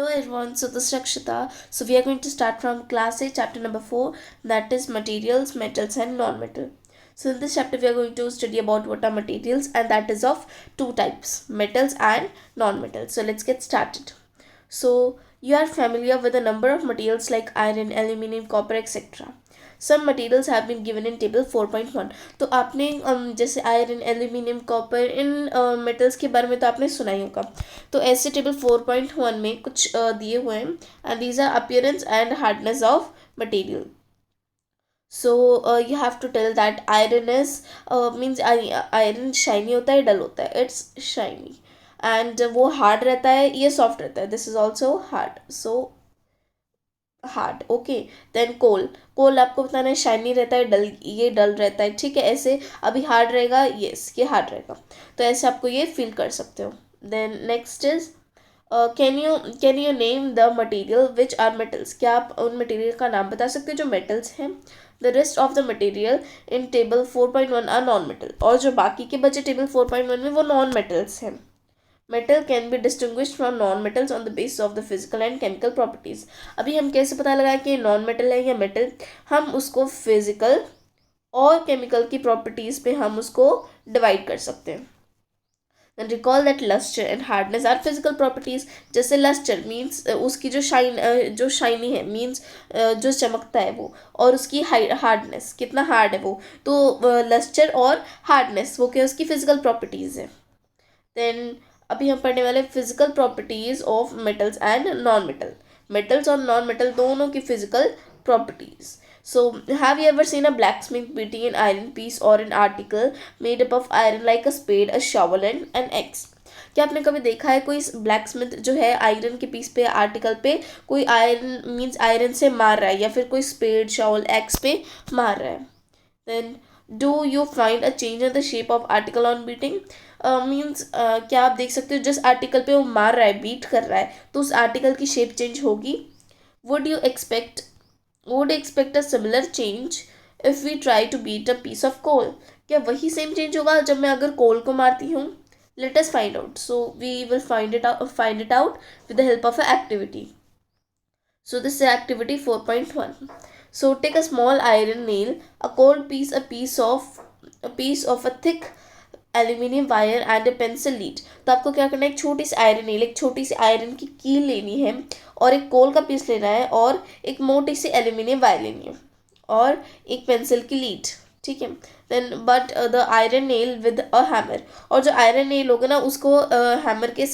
Hello everyone, so this is Rakshita. So we are going to start from class 8, chapter number 4, that is materials, metals and non-metal. So in this chapter we are going to study about what are materials, and that is of two types, metals and non-metals. So let's get started. So you are familiar with a number of materials like iron, aluminium, copper, etc. Some materials have been given in table 4.1. तो आपने जैसे iron, aluminium, copper, इन metals के बारे में तो आपने सुना ही होगा. तो ऐसे टेबल 4.1 में कुछ दिए हुए हैं, and these are appearance and hardness of material. So you have to tell that iron is means iron shiny होता है, डल होता है, इट्स शाइनी. एंड वो हार्ड रहता है, ये सॉफ्ट रहता है, this is also hard. So hard, okay. Then coal, coal आपको बताना है शाइनी रहता है, डल, ये डल रहता है, ठीक है. ऐसे अभी हार्ड रहेगा, यस ये हार्ड रहेगा, तो ऐसे आपको ये फील कर सकते हो. Then next is can you name the material which are metals. क्या आप उन मटेरियल का नाम बता सकते हो जो मेटल्स हैं. The rest of the material in table 4.1 are non metal. और जो बाकी के बचे टेबल 4.1 में वो नॉन मेटल्स हैं. Metal can be distinguished from non metals on the basis of the physical and chemical properties. अभी हम कैसे पता लगाएं कि नॉन मेटल है या मेटल. हम उसको फिजिकल और केमिकल की प्रॉपर्टीज पे हम उसको डिवाइड कर सकते हैं. And recall that luster and hardness are physical properties. जैसे luster means उसकी जो शाइनी है मीन्स जो चमकता है वो, और उसकी हार्डनेस कितना हार्ड है वो. तो लस्टर और हार्डनेस वो क्या उसकी फिजिकल प्रॉपर्टीज है. देन अभी हम पढ़ने वाले physical properties of metals and non metal. Metals और नॉन मेटल दोनों की physical properties. So, have you ever seen a blacksmith beating an iron piece or an article made up of iron like a spade, a shovel and an axe? क्या आपने कभी देखा है कोई black जो है आयरन के पीस पे, आर्टिकल पे कोई आयरन मीन्स आयरन से मार रहा है, या फिर कोई स्पेड, शॉवल, एक्स पे मार रहा है. Then do you find a change in the shape of article on beating. Means क्या आप देख सकते हो जिस आर्टिकल पे वो मार रहा है, बीट कर रहा है, तो उस आर्टिकल की शेप चेंज होगी. Would you expect a similar change if we try to beat a piece of coal. क्या वही सेम चेंज होगा जब मैं अगर कोल को मारती हूँ. Let us find out. So we will find it out with the help of an activity. So this is activity 4.1. So take a small iron nail, a cold piece, a piece of a thick aluminium wire and A pencil lead. तो आपको क्या करना है, एक छोटी C iron nail, एक छोटी C iron की कील लेनी है, और एक कोल का पीस लेना है, और एक मोटी सी एल्यूमिनियम वायर लेनी है, और एक पेंसिल की लीड, ठीक है. Then but the iron nail with a hammer. और जो आयरन नेल होगा ना उसको हैमर के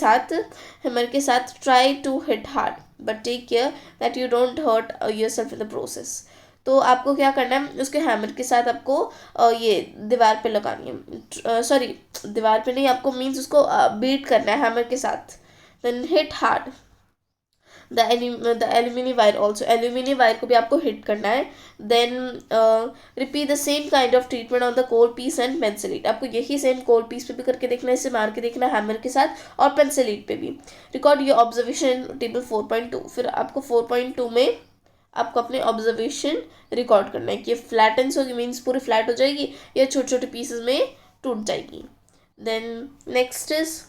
साथ try to hit hard, but take care that you don't hurt yourself in the process. तो आपको क्या करना है, उसके हैमर के साथ आपको ये दीवार पे लगानी है, सॉरी दीवार पे नहीं, आपको मीन्स उसको बीट करना है हैमर के साथ. Then hit hard the aluminium wire also. Aluminium wire को भी आपको हिट करना है. Then repeat the same kind of treatment on the coal piece and pencil lead. आपको यही सेम कोल पीस पे भी करके देखना है, इसे मार के देखना है हैमर के साथ, और पेंसिल लीड पे भी. Record your observation table 4.2. फिर आपको 4.2 में आपको अपने ऑब्जर्वेशन रिकॉर्ड करना है कि ये फ्लैटेंस होगी मीन्स पूरी फ्लैट हो जाएगी, या छोटे छोटे पीसेस में टूट जाएगी. Then next is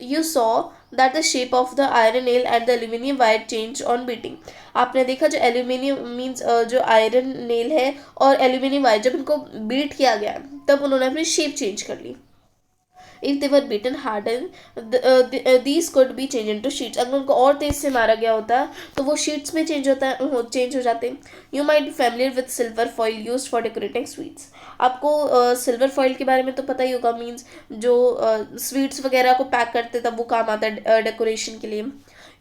you saw that the shape of the iron nail and the aluminium wire change on beating. आपने देखा जो एल्यूमिनियम मीन्स जो आयरन नेल है और एल्यूमिनियम वायर, जब इनको बीट किया गया तब उन्होंने अपनी शेप चेंज कर ली. if they were beaten harder, these could be changed into sheets. अगर उनको और तेज से मारा गया होता तो वो शीट्स में चेंज हो जाते. You might be familiar with silver foil used for decorating sweets. आपको सिल्वर फॉइल के बारे में तो पता ही होगा, मीन्स जो स्वीट्स वगैरह को पैक करते तब वो काम आता है डेकोरेशन के लिए.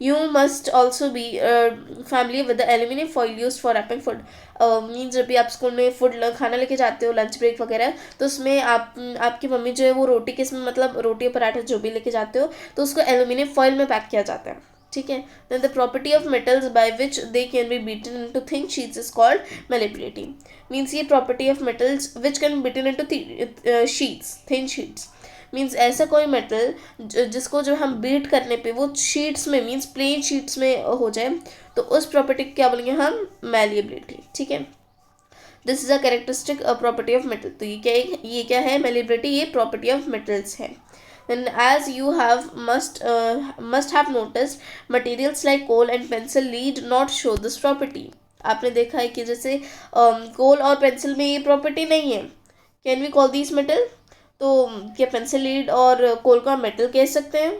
You must also be familiar with the aluminum foil used for wrapping food. Means जब भी आप स्कूल में फूड खाना लेके जाते हो, लंच ब्रेक वगैरह, तो उसमें आपकी मम्मी जो है वो रोटी के इसमें मतलब रोटी और पराठा जो भी लेके जाते हो तो उसको एल्यूमिनियम फॉइल में पैक किया जाता है, ठीक है. Then the property of metals by which they can be beaten into thin sheets is called malleability. Means ये property of metals which can beaten into sheets, thin sheets, means ऐसा कोई metal जिसको जो हम बीट करने पे वो sheets में मीन्स प्लेन शीट्स में हो जाए, तो उस प्रॉपर्टी को क्या बोलेंगे हम, मैलिएबिलिटी, ठीक है. This is a characteristic property of metal. तो ये क्या है, मैलिएबिलिटी, ये प्रॉपर्टी ऑफ मेटल्स है. And as you must have noticed, materials like coal and pencil lead not show this property. आपने देखा है कि जैसे कोल और पेंसिल में ये प्रॉपर्टी नहीं है. Can we call this metal? तो क्या पेंसिल लीड और कोल को हम मेटल कह सकते हैं?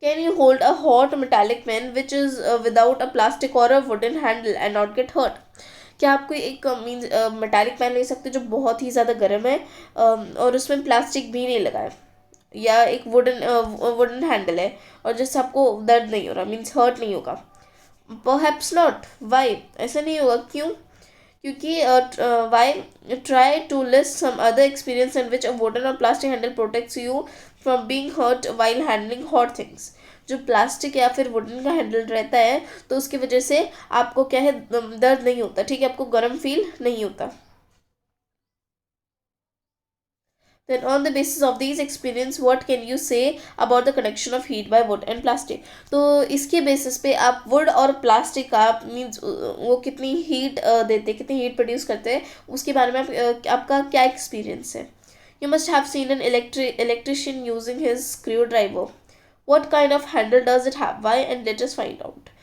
Can you hold a hot metallic pan which is without a plastic और a wooden handle and not get hurt? क्या आप कोई एक मीन्स मेटालिक पेन ले सकते जो बहुत ही ज़्यादा गर्म है और उसमें प्लास्टिक भी नहीं लगा है, या एक वुडन हैंडल है और जिससे आपको दर्द नहीं हो रहा, मीन्स हर्ट नहीं होगा? Perhaps not. वाई? ऐसा नहीं होगा, क्यों? क्योंकि why? Try to list some other experience in which a wooden और plastic handle protects you from being hurt while handling hot things. जो प्लास्टिक या फिर वुडन का हैंडल रहता है तो उसकी वजह से आपको क्या है, दर्द नहीं होता, ठीक है, आपको गर्म फील नहीं होता. Then on the basis of these experience, what can you say about the connection of heat by wood and plastic? तो इसके बेसिस पे आप wood और plastic का मीन्स वो कितनी हीट देते हैं, कितनी हीट प्रोड्यूस करते हैं, उसके बारे में आपका क्या एक्सपीरियंस है? You must have seen an electrician using his screwdriver. What kind of handle does it have? Why? And let us find out.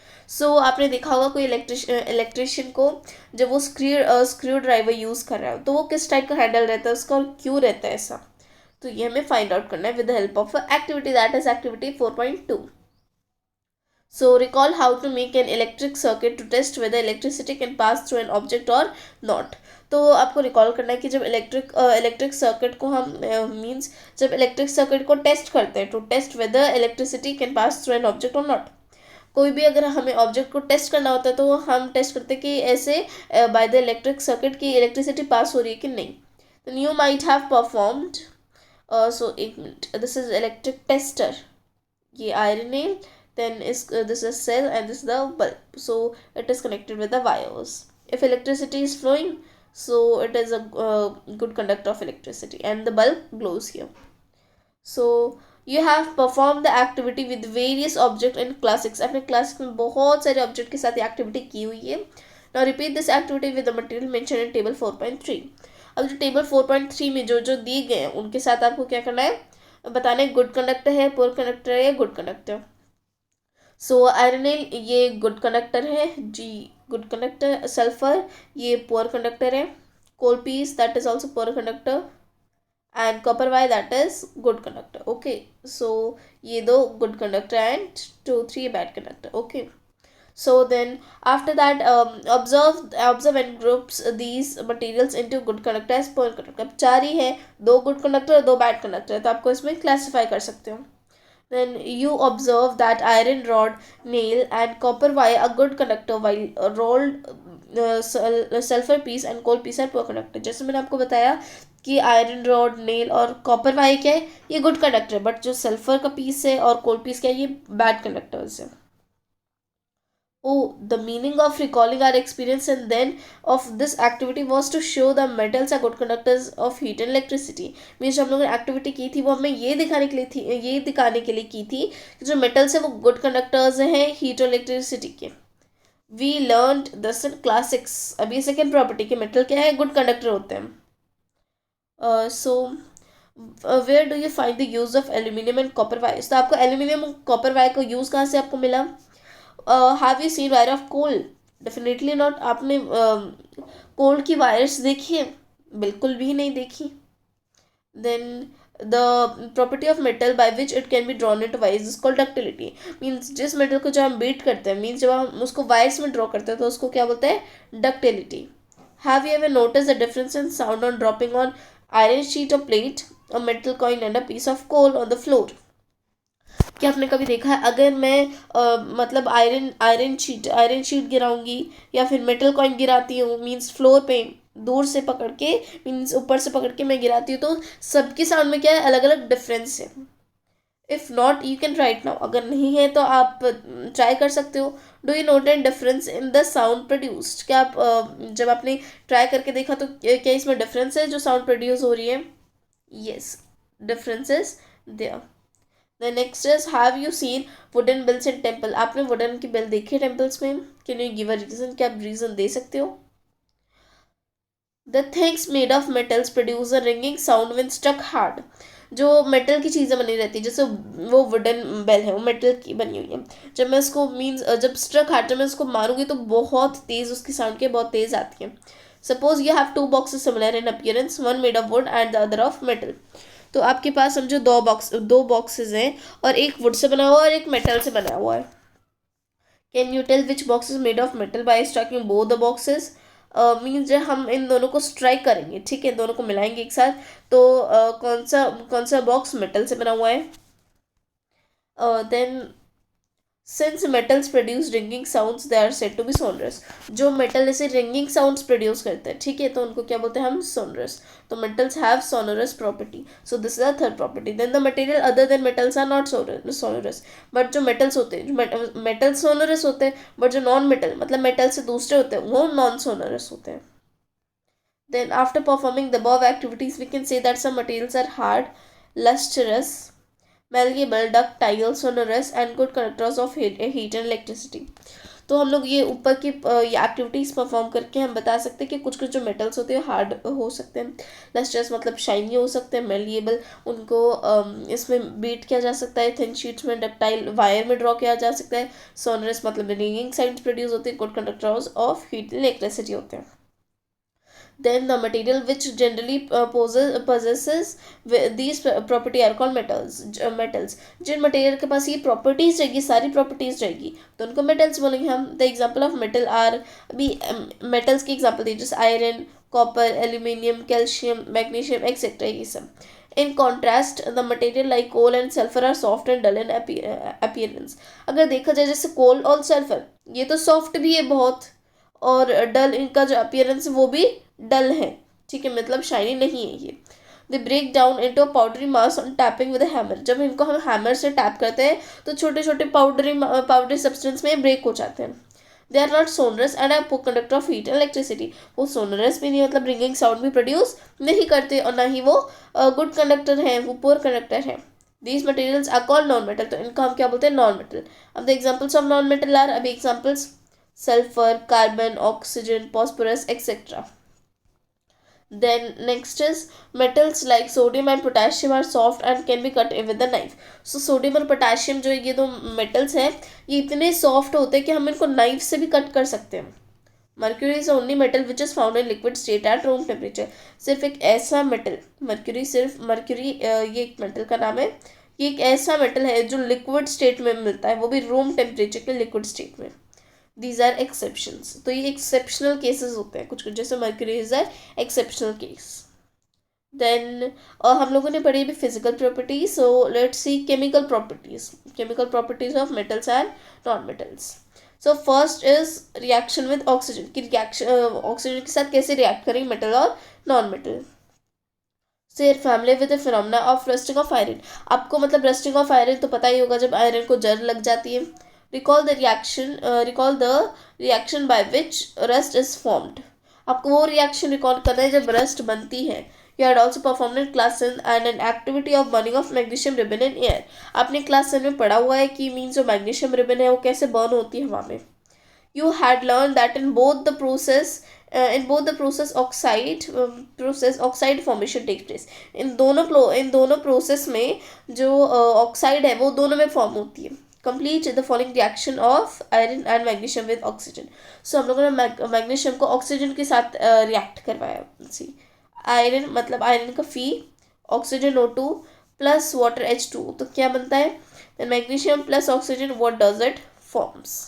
आपने देखा होगा कोई इलेक्ट्रिशियन को जब वो स्क्रू ड्राइवर यूज़ कर रहा है तो वो किस टाइप का हैंडल रहता है उसका और क्यों रहता है ऐसा. तो ये हमें फाइंड आउट करना है with the help of activity, that is activity 4.2. So recall how to make an electric circuit to test whether electricity can pass through an object or not. तो आपको रिकॉल करना है कि जब इलेक्ट्रिक सर्किट को हम मीन्स जब electric circuit को टेस्ट करते हैं to test whether electricity can pass through an object और नॉट. कोई भी अगर हमें ऑब्जेक्ट को टेस्ट करना होता है तो हम टेस्ट करते हैं कि ऐसे बाय द इलेक्ट्रिक सर्किट की इलेक्ट्रिसिटी पास हो रही है कि नहीं. Then you might have performed so एक minute, this is electric tester, ये आयरन है, then this is cell and this is the bulb, so it is connected with the wires. If electricity is flowing, so it is a good conductor of electricity and the bulb glows here. So you have performed the activity with various objects in class 6. अपने class में बहुत सारे object के साथ ये activity की हुई है. Now repeat this activity with the material mentioned in table 4.3. अब जो टेबल 4.3 में जो जो दिए गए हैं उनके साथ आपको क्या करना है, बताना है गुड कंडक्टर है, पुअर कंडक्टर है या गुड कंडक्टर. सो आयरनिल ये गुड कंडक्टर है जी, गुड कंडक्टर. सल्फर ये पुअर कंडक्टर है. Coal piece that is also poor conductor and copper wire that is good conductor. Okay, so ये दो good conductor and 2-3 bad conductor. Okay, so then after that observe and groups these materials into good conductor as poor conductor. अब चार ही है, दो good conductor और दो bad conductor है, तो आपको इसमें क्लासीफाई कर सकते हो. Then you observe that iron rod, nail and copper wire are good conductor while rolled sulfur piece and coal piece are poor conductor. जैसे मैंने आपको बताया कि आयरन रॉड, नेल और कॉपर वायर क्या है, ये गुड कंडक्टर है, बट जो सल्फर का पीस है और कोल पीस क्या है, ये बैड कंडक्टर्स है. Oh, the meaning of recalling our experience and then of this activity was to show the metals are good conductors of heat and electricity. Means हम लोगों ने एक्टिविटी की थी वो हमें ये दिखाने के लिए थी, ये दिखाने के लिए की थी कि जो मेटल्स है वो गुड कंडक्टर्स हैं हीट और इलेक्ट्रिसिटी के. We learned this in class 6. अभी सेकेंड प्रॉपर्टी के मेटल क्या है, गुड कंडक्टर होते हैं. So where do you find the use of aluminium and copper wires. तो आपको एल्यूमिनियम और कॉपर वायर का यूज़ कहाँ से आपको मिला? Have you seen wire of coal? Definitely not. आपने कोल की वायर्स देखी है? बिल्कुल भी नहीं देखी. Then the property of metal by which it can be drawn into wires is called ductility. Means जिस मेटल को जब हम बीट करते हैं, मीन्स जब हम उसको वायर्स में ड्रॉ करते हैं तो उसको क्या बोलते हैं, ductility. Have you ever notice the difference in sound on dropping on iron sheet और plate, a metal coin and a piece of coal on the floor? क्या आपने कभी देखा है अगर मैं मतलब आयरन शीट गिराऊंगी या फिर मेटल कॉइन गिराती हूँ, मीन्स फ्लोर पे दूर से पकड़ के, मीन्स ऊपर से पकड़ के मैं गिराती हूँ, तो सबके साउंड में क्या है, अलग अलग डिफरेंस है. If not you can right now. अगर नहीं है तो आप ट्राई कर सकते हो. Do you note an difference in the sound produced? क्या आप जब आपने ट्राई करके देखा तो क्या इसमें डिफरेंस है जो साउंड प्रोड्यूस हो रही है? Yes, difference is there. The next is have you seen wooden bells in temple. आपने वुडन की बिल देखी है टेम्पल्स में? Can you give a reason? क्या आप रीजन दे सकते हो? The things made of metals produce a ringing sound when struck hard. जो मेटल की चीज़ें बनी रहती है, जैसे वो वुडन बेल है, वो मेटल की बनी हुई है। जब मैं उसको मीन्स जब स्ट्रक हार्ट में उसको मारूंगी तो बहुत तेज़ उसकी साउंड के बहुत तेज़ आती है। Suppose you have two boxes similar in appearance, one made of would and the other of metal. तो आपके पास समझो दो बॉक्सेस हैं और एक वुड से बना हुआ है और एक मेटल से बना हुआ है। Can you tell which box is made of metal by striking both the boxes? Means जब हम इन दोनों को स्ट्राइक करेंगे, ठीक है, दोनों को मिलाएंगे एक साथ, तो कौन सा बॉक्स मेटल से बना हुआ है? Then since metals produce ringing sounds they are said to be sonorous. जो मेटल ऐसे रिंगिंग साउंड्स प्रोड्यूस करते हैं, ठीक है, तो उनको क्या बोलते हैं हम? सोनरस। तो metals have sonorous property, so this is the third property. Then the material other than metals are not sonorous. But जो मेटल्स होते हैं, मेटल सोनरस होते हैं, बट जो नॉन मेटल मतलब मेटल से दूसरे होते हैं वो नॉन सोनरस होते हैं। Then after performing the above activities, we can say that some materials are hard, lustrous, malleable, ductile, sonorous and good conductors of heat and electricity. तो हम लोग ये ऊपर की ये एक्टिविटीज़ परफॉर्म करके हम बता सकते हैं कि कुछ कुछ जो मेटल्स होते हैं हार्ड हो सकते हैं, लस्ट्रस मतलब शाइनी हो सकते हैं, मेलिएबल उनको इसमें बीट किया जा सकता है, थिन शीट्स में, डक्टाइल वायर में ड्रॉ किया जा सकता है, सोनरस मतलब रिंगिंग साउंड्स प्रोड्यूस होते हैं, good conductors of heat and electricity होते हैं। Then the material which generally possesses these property are called metals. जिन मटेरियल के पास ये प्रॉपर्टीज रहेगी, सारी प्रॉपर्टीज रहेगी, तो उनको मेटल्स बोलेंगे हम। The example of metal are, अभी मेटल्स की एग्जाम्पल दी जैसे iron, copper, aluminium, calcium, magnesium etcetera, ये सब। In contrast, the material like coal and sulfur are soft and dull in appearance. अगर देखा जाए जैसे कोल और सल्फर, ये तो सॉफ्ट भी है बहुत, और डल इनका जो अपीयरेंस है वो भी डल है, ठीक है, मतलब शाइनी नहीं है ये। They break down into a powdery mass on tapping with a hammer. जब इनको हम हैमर से टैप करते हैं तो छोटे छोटे पाउडरी सब्सटेंस में ब्रेक हो जाते हैं। They are not sonorous and are poor conductor of heat and electricity. वो सोनरस भी नहीं मतलब रिंगिंग साउंड भी प्रोड्यूस नहीं करते, और ना ही वो गुड कंडक्टर हैं, वो पोर कंडक्टर हैं। These materials are called non metal. तो इनको हम क्या बोलते हैं? Non metal. अब the examples of non metal are, अभी examples sulfur, carbon, oxygen, phosphorus, etc. Then next is metals like sodium and potassium are soft and can be cut with a knife. So sodium और potassium जो ये दो metals हैं, ये इतने soft होते हैं कि हम इनको knife से भी cut कर सकते हैं। Mercury is the only metal which is found in liquid state at room temperature. सिर्फ एक ऐसा metal, mercury ये एक metal का नाम है, ये एक ऐसा metal है जो liquid state में मिलता है, वो भी room temperature के liquid state में। These are exceptions. तो ये एक्सेप्शनल केसेस होते हैं कुछ कुछ, जैसे mercury is are exceptional case. Then हम लोगों ने पढ़ी भी physical properties, so let's see chemical properties of metals and non metals. So first is reaction with oxygen, कि रिएक्शन ऑक्सीजन के साथ कैसे रिएक्ट करेंगे मेटल और नॉन मेटल। से familiar with the phenomena of rusting of iron. आपको मतलब rusting of iron तो पता ही होगा, जब आयरन को जर लग जाती है। recall the reaction by which rust is formed. आपको वो रिएक्शन रिकॉल करना है जब रस्ट बनती है। You had also performed in class 10 and an activity of burning of magnesium ribbon in air. आपने क्लास 10 में पढ़ा हुआ है कि मीन्स जो मैग्नीशियम रिबन है वो कैसे बर्न होती है हवा में। You had learned that in both the process oxide formation takes place. इन दोनों प्रोसेस में जो ऑक्साइड है वो दोनों में फॉर्म होती है। Complete the following reaction of iron and magnesium with oxygen. So हम लोगों ने मैग्नीशियम को ऑक्सीजन के साथ रिएक्ट करवाया। सी आयरन मतलब आयरन का फी, oxygen O2 plus water H2, तो क्या बनता है? देन magnesium plus oxygen, what does it forms?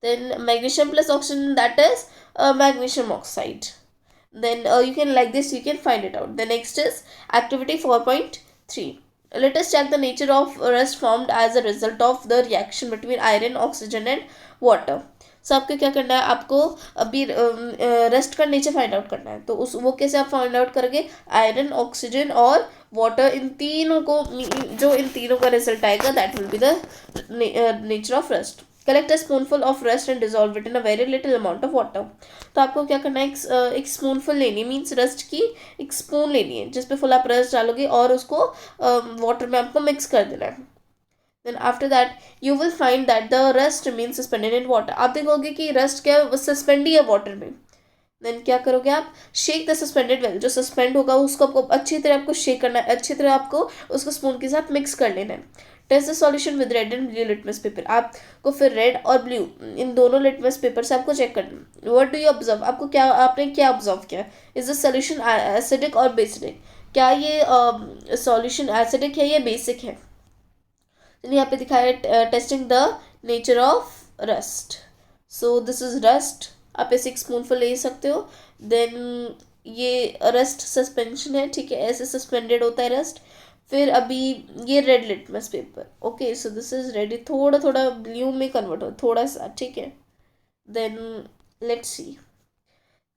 Then magnesium plus oxygen, that is magnesium oxide. Then you can like this, you can find it out. The next is activity 4.3. Let us check the nature of rust formed as a result of the reaction between iron, oxygen and water. सो आपको क्या करना है? आपको अभी rust का nature find out करना है। तो उस वो कैसे आप फाइंड आउट करोगे? आयरन, ऑक्सीजन और वाटर, इन तीनों को, जो इन तीनों का रिजल्ट आएगा that will be the nature of rust. Collect a spoonful of rust and dissolve it in a very little amount of water. तो आपको क्या करना है? एक स्पूनफुल लेनी है, मीन्स रस्ट की एक स्पून लेनी है जिसपे फुल आप रस्ट डालोगे और उसको वाटर में आपको मिक्स कर देना है। Then after that you will find that the rust means suspended in water. आप देखोगे कि रस्ट क्या सस्पेंड ही है वाटर में। देन क्या करोगे आप, शेक द सस्पेंडेड वेल, जो सस्पेंड होगा उसको आपको अच्छी तरह आपको शेक करना है, अच्छी तरह आपको उसको स्पून के साथ मिक्स कर लेना है। Test the solution with red and blue litmus paper, आपको फिर रेड और ब्लू इन दोनों लिटमस पेपर से आपको चेक करना है। व्हाट डू यू ऑब्जर्व, आपने क्या ऑब्जर्व किया, इज द सॉल्यूशन एसिडिक और बेसिक, क्या ये सॉल्यूशन एसिडिक है या बेसिक है। यहाँ पे दिखाया है testing the nature of rust, so this is rust, आप ऐसे एक स्पूनफुल ले सकते हो। देन ये रस्ट सस्पेंशन है, ठीक है, ऐसे सस्पेंडेड होता है रस्ट। फिर अभी ये red litmus paper, okay, so this is ready, थोड़ा थोड़ा ब्लू में कन्वर्ट हो थोड़ा सा, ठीक है। Then let's see,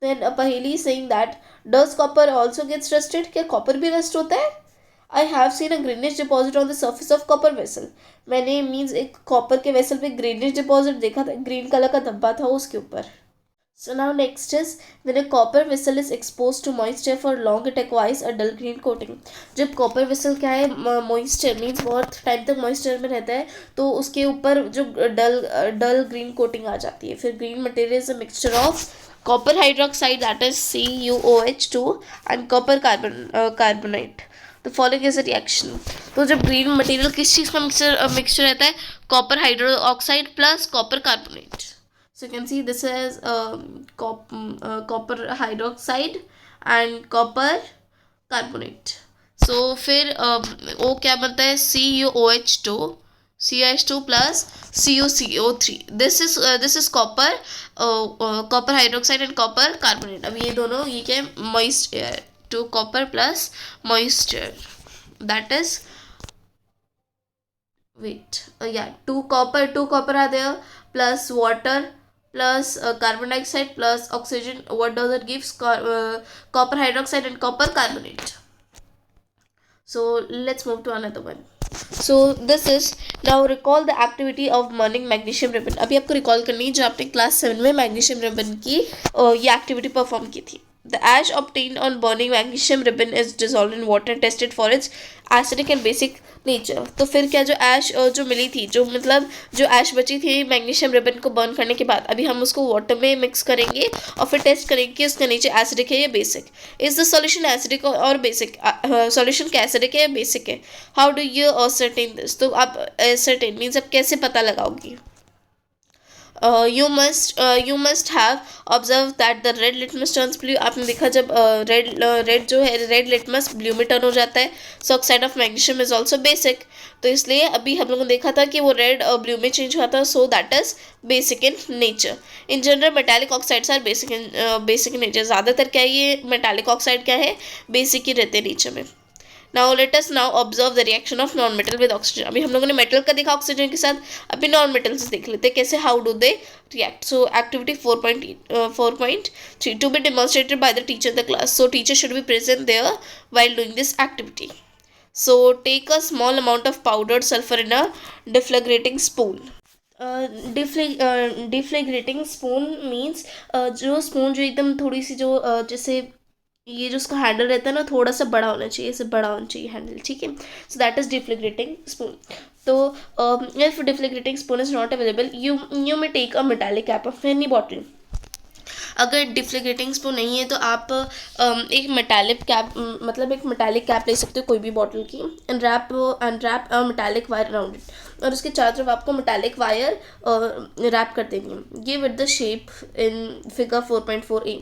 then Paheli saying that does copper also gets rusted, क्या कॉपर भी रस्ट होता है। I have seen a greenish deposit on the surface of copper vessel, मैंने मीन्स एक कॉपर के वेसल पे ग्रेनिश डिपॉजिट देखा था, ग्रीन कलर का धब्बा था उसके ऊपर। So now next is when a copper vessel is exposed to moisture for long it acquires a dull green coating। जब कॉपर वेसल क्या है, मॉइस्चर मीन्स बहुत टाइम तक मॉइस्चर में रहता है तो उसके ऊपर जो डल ग्रीन कोटिंग आ जाती है। फिर green material is a mixture of copper hydroxide that is CuOH2 and copper carbonate, the following is a reaction. तो जब ग्रीन मटेरियल किस चीज़ का मिक्सचर रहता है, copper hydroxide plus copper carbonate. So you can see this is copper hydroxide and copper carbonate। so फिर वो क्या बनता है, CuOH2 CH2 plus CuCO3, this is copper hydroxide and copper carbonate। अब ये दोनों ये क्या है, moisture, 2 copper plus moisture, that is wait yeah 2 copper are there plus water plus carbon dioxide plus oxygen, what does it gives, copper hydroxide and copper carbonate। so let's move to another one। so this is now recall the activity of burning magnesium ribbon। अभी आपको recall करनी है जो आपने class 7 में magnesium ribbon की ये activity perform की थी। The ash obtained on burning magnesium ribbon is dissolved in water and tested for its acidic and basic nature। तो फिर क्या, जो ऐश जो मिली थी, जो मतलब जो ऐश बची थी मैग्नीशियम रिबन को बर्न करने के बाद, अभी हम उसको वाटर में मिक्स करेंगे और फिर टेस्ट करेंगे कि उसका नेचर एसिडिक है या basic. Is the solution acidic और बेसिक, सॉल्यूशन क्या एसिडिक है या बेसिक है। How do you ascertain this, तो आप असर्टेन मीन्स आप कैसे पता लगाओगी। you must have observed that the red litmus turns blue। आपने देखा जब रेड जो है रेड लिटमस ब्लू में टर्न हो जाता है, so oxide of magnesium is also basic, तो इसलिए अभी हम लोगों ने देखा था कि वो रेड ब्लू में चेंज हुआ था, so that is basic in nature. In general metallic oxides are basic in nature, ज़्यादातर क्या ये मेटालिक ऑक्साइड क्या है, बेसिक ही रहते हैं नेचर में। Now let us now observe the reaction of non metal with oxygen. अभी हम लोगों ने मेटल का देखा ऑक्सीजन के साथ, अभी नॉन मेटल्स देख लेते हैं कैसे, how do they react. So activity 4.3 to be demonstrated by the teacher in the class. So teacher should be present there while doing this activity। So take a small amount of powdered sulfur in a deflagrating spoon। Deflagrating spoon means जो spoon जो एकदम थोड़ी सी जो जैसे ये जो उसका handle रहता है ना, थोड़ा सा बड़ा होना चाहिए, ऐसे बड़ा होना चाहिए हैंडल, ठीक है। So that is deflagrating spoon. तो if deflagrating spoon is not available, you may take a metallic cap of any bottle. अगर डिफ्लेग्रेटिंग स्पून नहीं है तो आप एक मेटालिक कैप, मतलब एक मेटालिक कैप ले सकते हो कोई भी बॉटल की, unwrap metallic wire around it, और उसके चारों तरफ आपको मेटालिक वायर रैप कर देंगे। ये with the shape in figure 4.4a।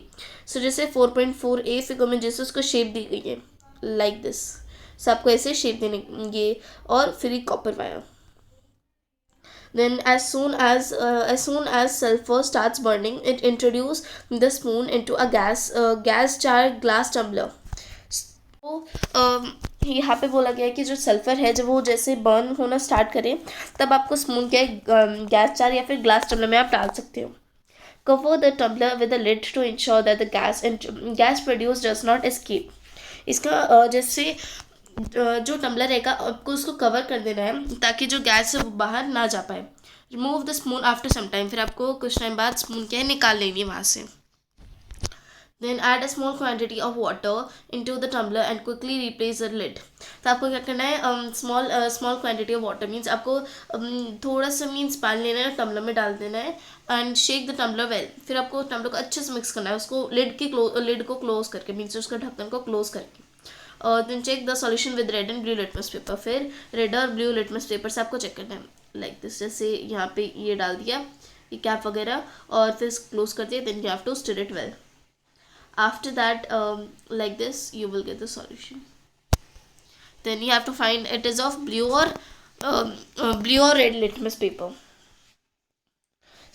सो जैसे 4.4a फिगर में जैसे उसको शेप दी गई है लाइक दिस, सो आपको ऐसे शेप देने ये, और फिर copper wire. Then as soon as sulfur starts burning, it introduce the spoon into a gas jar glass tumbler। तो यहाँ पे बोला गया है कि जो सल्फर है जब वो जैसे बर्न होना स्टार्ट करे तब आपको स्पून के गैस जार या फिर ग्लास टम्बलर में आप डाल सकते हो। Cover the tumbler with a lid to ensure that the gas produced does not escape। इसका जैसे जो टम्बलर रहेगा आपको उसको कवर कर देना है ताकि जो गैस है वो बाहर ना जा पाए। Remove the spoon after some time, फिर आपको कुछ टाइम बाद स्पून क्या है निकाल लेनी है वहाँ से। Then add a small quantity of water into the tumbler and quickly replace the lid. तो आपको क्या करना है, small small quantity of water means आपको थोड़ा सा मीन्स पानी लेना है, टम्बलर में डाल देना है and shake the tumbler well. फिर आपको टम्बलर को अच्छे से मिक्स करना है, उसको लिड को क्लोज करके मीन्स उसका ढक्कन को क्लोज करके। Then check the solution with red and blue litmus paper. फिर रेड और ब्लू लिटमस पेपर से आपको चेक करना है लाइक दिस। जैसे यहाँ पे ये डाल दिया ये कैप वगैरह और फिर क्लोज कर दिया। Then you have to stir it well. After that, like this you will get the solution. Then you have to find it is of blue or red litmus paper.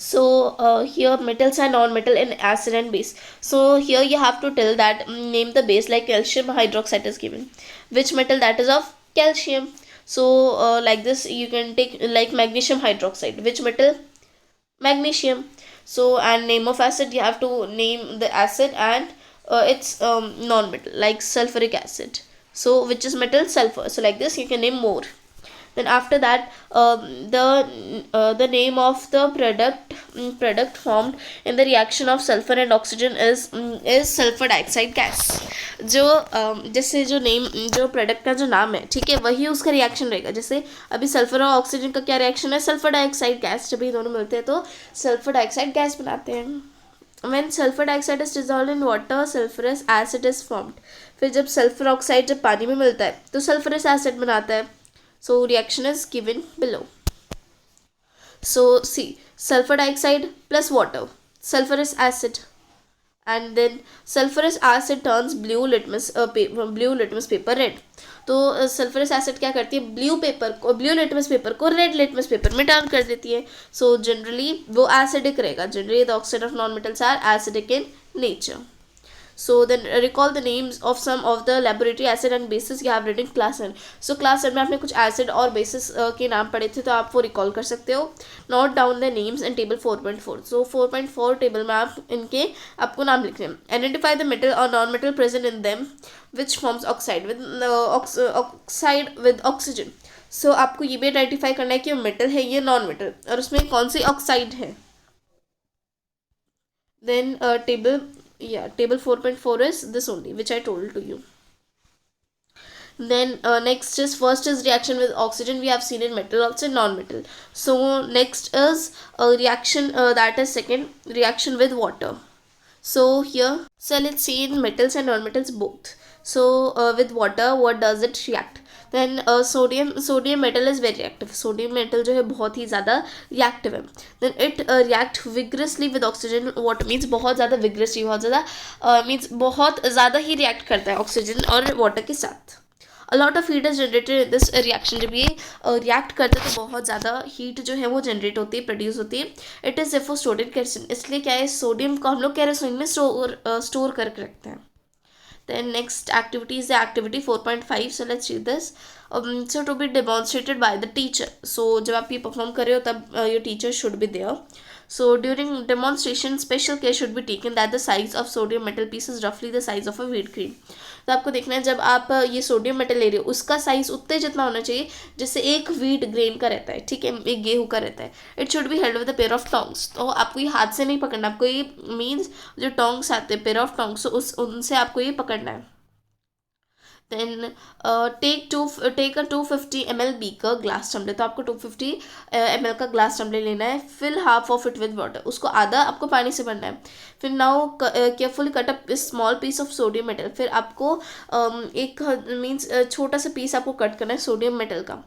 So here metals and non-metal in acid and base. So here you have to tell that name the base, like calcium hydroxide is given. Which metal? That is of calcium. So like this you can take like magnesium hydroxide. Which metal? Magnesium. So and name of acid, you have to name the acid and its non-metal, like sulfuric acid. So which is metal? Sulfur. So like this you can name more. Then after that, the name of the product formed in the reaction of sulfur and oxygen is sulfur dioxide gas. जो जैसे जो name जो product का जो नाम है, ठीक है, वही उसका रिएक्शन रहेगा। जैसे अभी सल्फर और ऑक्सीजन का क्या रिएक्शन है? Sulphur dioxide gas. जब ये दोनों मिलते हैं तो सल्फर डाइऑक्साइड गैस बनाते हैं। When sulfur dioxide is dissolved in water, sulfurous acid is formed. फिर जब सल्फर ऑक्साइड जब पानी में मिलता है तो सल्फरस एसिड बनाता है। So reaction is given below. So see, sulfur dioxide plus water, sulfurous acid, and then sulfurous acid turns blue litmus paper red. तो सल्फरस एसिड क्या करती है? ब्लू लिटमस पेपर को रेड लिटमस पेपर में turn कर देती है। So generally वो एसिडिक रहेगा। Generally the oxide of non metals are acidic in nature. So then recall the names of some of the laboratory acid and bases you have read in class 10. So class 10 में आपने कुछ acid और bases के नाम पढ़े थे तो आप वो recall कर सकते हो. Note down the names in table 4.4. So 4.4 table में आप इनके आपको नाम लिखने हैं. Identify the metal or non-metal present in them which forms oxide oxide with oxygen. So आपको ये भी identify करना है कि metal है ये non-metal और उसमें कौन सी oxide है. Then table 4.4 is this only which I told to you. Then next is first is reaction with oxygen we have seen in metal, also non-metal. So next is a reaction that is second reaction with water. So here, so let's see in metals and non-metals both. So with water what does it react? Then sodium metal is very reactive. Sodium metal जो है बहुत ही ज़्यादा reactive है. Then it react vigorously with oxygen. What means बहुत ज़्यादा vigorously, बहुत ज़्यादा means बहुत ज़्यादा ही react करता है oxygen और water के साथ. A lot of heat is generated in this reaction. जब ये react करते हैं तो बहुत ज़्यादा heat जो है वो generate होती है, produce होती है. It is therefore stored in kerosene. इसलिए क्या है, सोडियम को हम लोग केरोसिन में स्टोर करके रखते हैं. Then next activity is the activity 4.5. So let's read this. So to be demonstrated by the teacher. So जब आप ये perform कर रहे हो तब your teacher should be there. So during demonstration special care should be taken that the size of sodium metal piece is roughly the size of a wheat grain. तो आपको देखना है जब आप ये सोडियम मेटल ले रहे हो उसका साइज उतने जितना होना चाहिए जैसे एक व्हीट ग्रेन का रहता है, ठीक है, एक गेहूं का रहता है. It should be held with a pair of tongs. तो आपको ये हाथ से नहीं पकड़ना, आपको ये मीन्स जो टोंग्स आते हैं पेयर ऑफ टोंग्स उनसे आपको ये पकड़ना है. Then take a 250 ml beaker glass tumbler. तो आपको 250 ml का glass tumbler लेना है. Fill half of it with water. उसको आधा आपको पानी से भरना है. फिर now carefully cut a small piece of sodium metal. फिर आपको एक मीन्स छोटा सा पीस आपको कट करना है सोडियम मेटल का.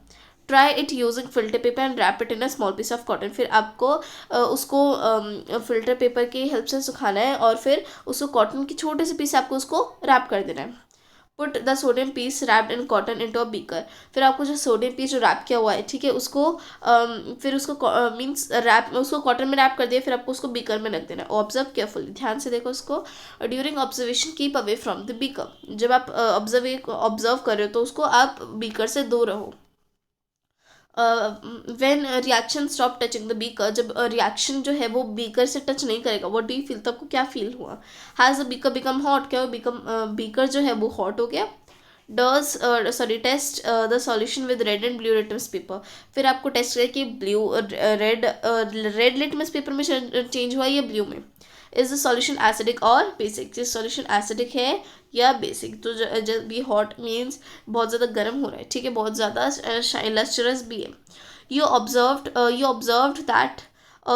Try it using filter paper and wrap it in a small piece of cotton. फिर आपको उसको फिल्टर पेपर की हेल्प से सुखाना है और फिर उसको कॉटन की छोटे से पीस आपको उसको रैप कर देना है. Put the sodium piece wrapped in cotton into a beaker. फिर आपको जो सोडियम पीस जो रैप किया हुआ है, ठीक है, उसको फिर उसको मीन्स रैप उसको कॉटन में रैप कर दिया. फिर आपको उसको बीकर में रख देना है. ऑब्जर्व केयरफुली, ध्यान से देखो उसको. During observation keep away from the beaker. जब आप ऑब्जर्व कर रहे हो तो उसको आप बीकर से दूर रहो. When reaction stop touching the beaker. जब रिएक्शन जो है वो बीकर से टच नहीं करेगा, व्हाट डू यू फील, तो आपको क्या फील हुआ? Has the beaker become hot. क्या बीकर जो है वो हॉट हो गया? Test the solution with red and blue litmus paper. फिर आपको टेस्ट करें कि ब्लू रेड लिटमस पेपर में चेंज हुआ या ब्लू में. इज द सॉल्यूशन एसिडिक और बेसिक, ये सॉल्यूशन एसिडिक है या बेसिक। तो जब भी हॉट मीन्स बहुत ज़्यादा गर्म हो रहा है, ठीक है, बहुत ज़्यादा लस्टरस भी है। You observed that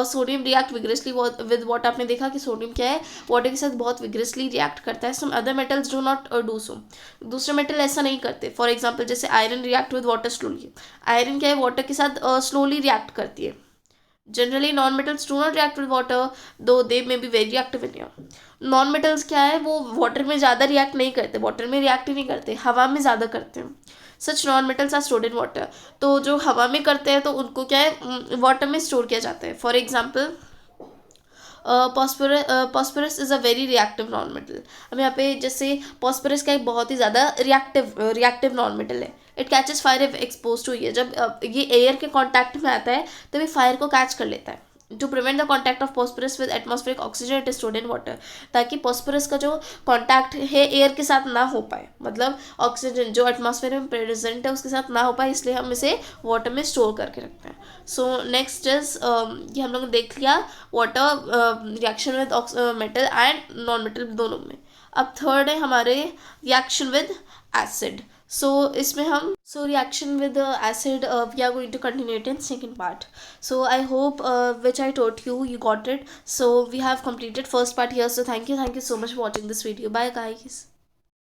sodium react vigorously with water, आपने देखा कि सोडियम क्या है, वाटर के साथ बहुत विग्रेसली रिएक्ट करता है। Some other metals do not do so, दूसरे मेटल ऐसा नहीं करते। फॉर एग्जाम्पल जैसे iron react with water slowly, iron क्या है, वाटर के साथ स्लोली रिएक्ट करती है। Generally non metals do not react with water though they may be very active in air. Non metals क्या है, वो वाटर में ज़्यादा रिएक्ट नहीं करते, वाटर में रिएक्ट ही नहीं करते, हवा में ज़्यादा करते हैं। Such non metals are stored in water, तो जो हवा में करते हैं तो उनको क्या है, वाटर में स्टोर किया जाता है। For example phosphorus is a very reactive non metal. अब यहाँ पे जैसे पॉस्फोरस का एक बहुत ही ज़्यादा रिएक्टिव नॉन मेटल है। It catches fire if expose to air, जब ये एयर के कांटेक्ट में आता है तो ये फायर को कैच कर लेता है। To prevent the contact of phosphorus with atmospheric oxygen it is stored in water, ताकि फॉस्फोरस का जो कॉन्टैक्ट है एयर के साथ ना हो पाए, मतलब ऑक्सीजन जो एटमॉस्फेयर में प्रेजेंट है उसके साथ ना हो पाए, इसलिए हम इसे वाटर में स्टोर करके रखते हैं। सो नेक्स्ट इज ये हम लोग ने देख लिया water reaction with metal and non metal दोनों में। अब थर्ड है हमारे रिएक्शन विद एसिड। सो इसमें हम reaction with acid we are going to continue it in second part. So I hope which I taught you got it. So we have completed first part here. So thank you so much for watching this video. Bye guys.